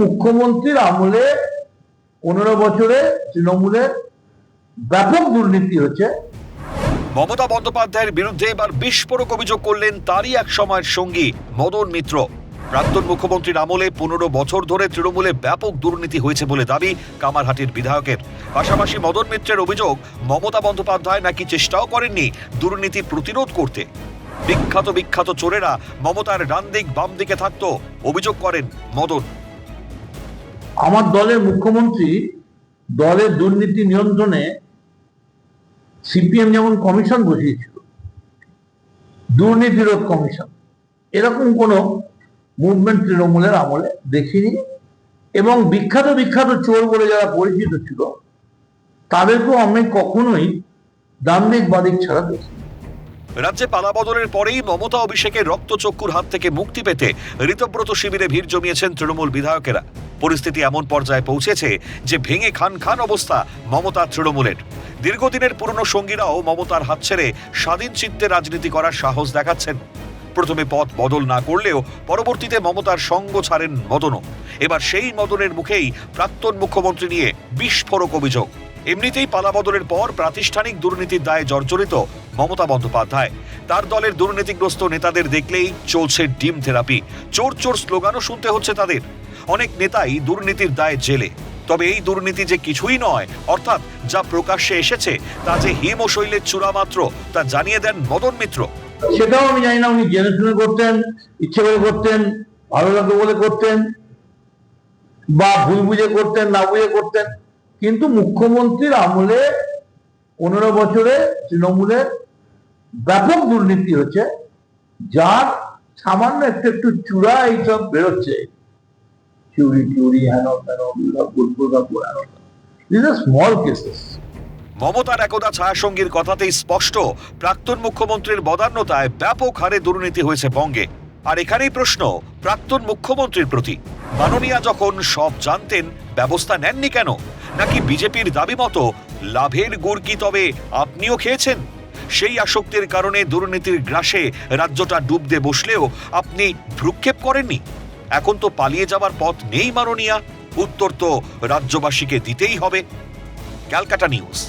মুখ্যমন্ত্রীর আমলে 15 বছরে তৃণমূলের ব্যাপক দুর্নীতি হচ্ছে। মমতা বন্দ্যোপাধ্যায়ের বিরুদ্ধে এবার বিস্ফোরক অভিযোগ করলেন তারই এক সময়ের সঙ্গী মদন মিত্র। প্রাক্তন মুখ্যমন্ত্রীর আমলে 15 বছর ধরে তৃণমূলে ব্যাপক দুর্নীতি হয়েছে বলে দাবি কামারহাটির বিধায়কের। পাশাপাশি মদন মিত্রের অভিযোগ, মমতা বন্দ্যোপাধ্যায় নাকি চেষ্টাও করেননি দুর্নীতি প্রতিরোধ করতে। বিখ্যাত চোরেরা মমতার ডান দিক বাম দিকে থাকতো অভিযোগ করেন মদন। আমার দলের মুখ্যমন্ত্রী দলের দুর্নীতি নিয়ন্ত্রণে সিপিএম যেমন কমিশন বসিয়েছিল, দুর্নীতিরোধ কমিশন, এরকম কোন মুভমেন্ট তৃণমূলের আমলে দেখিনি। এবং বিখ্যাত চোর বলে যারা পরিচিত ছিল তাদেরকেও আমি কখনোই ডান দিক বাদিক ছাড়া দেখি। রাজ্যে পালাবদলের পরেই মমতা অভিষেকের রক্তচক্ষুর হাত থেকে মুক্তি পেতে ঋতব্রত শিবিরে ভিড় জমিয়েছেন তৃণমূল বিধায়কেরা। পরিস্থিতি এমন পর্যায়ে পৌঁছেছে যে ভেঙে খান অবস্থা মমতা তৃণমূলের। দীর্ঘদিনের পুরনো সঙ্গীরাও মমতার হাত ছেড়ে স্বাধীন চিত্তে রাজনীতি করার সাহস দেখাচ্ছেন। প্রথমে পথ বদল না করলেও পরবর্তীতে মমতার সঙ্গ ছাড়েন মদনও। এবার সেই মদনের মুখেই প্রাক্তন মুখ্যমন্ত্রী নিয়ে বিস্ফোরক অভিযোগ। এমনিতেই পালাবদলের পর প্রাতিষ্ঠানিক দুর্নীতির দায়ে জর্জরিত মমতা বন্দ্যোপাধ্যায়। তার দলের দুর্নীতিগ্রস্ত নেতাদের দেখলেই চলছে ডিম থেরাপি। চোর স্লোগানও শুনতে হচ্ছে তাদের। অনেক নেতাই দুর্নীতির দায়ে জেলে। তবে এই দুর্নীতি যে কিছুই নয়, অর্থাৎ যা প্রকাশ্যে এসেছে তা যে হিম ও শৈলের চূড়া মাত্র, তা জানিয়ে দেন মদন মিত্র। সেটাও আমি জানি না উনি জেনে শুনে করতেন, ইচ্ছে করে করতেন, ভালো লাগতো বলে করতেন, বা ভুল বুঝে করতেন, না বুঝে করতেন। কিন্তু মুখ্যমন্ত্রীর আমলে 15 বছরে তৃণমূলের ব্যাপক দুর্নীতি হচ্ছে, যার সামান্য একটু চূড়া এইসব বেরোচ্ছে, চুরি হেন স্মল কেসেস। মমতার একদা ছায়াসঙ্গীর কথাতেই স্পষ্ট, প্রাক্তন মুখ্যমন্ত্রীর বদান্যতায় ব্যাপক হারে দুর্নীতি হয়েছে বঙ্গে। আর এখানেই প্রশ্ন প্রাক্তন মুখ্যমন্ত্রীর প্রতি, মাননীয়া যখন সব জানতেন ব্যবস্থা নেননি কেন? নাকি বিজেপির দাবি মতো লাভের গুড় কি তবে আপনিও খেয়েছেন? সেই আসক্তির কারণে দুর্নীতির গ্রাসে রাজ্যটা ডুবতে বসলেও আপনি ভ্রুক্ষেপ করেননি। এখন তো পালিয়ে যাবার পথ নেই মাননীয়া, উত্তর তো রাজ্যবাসীকে দিতেই হবে। ক্যালকাটা নিউজ।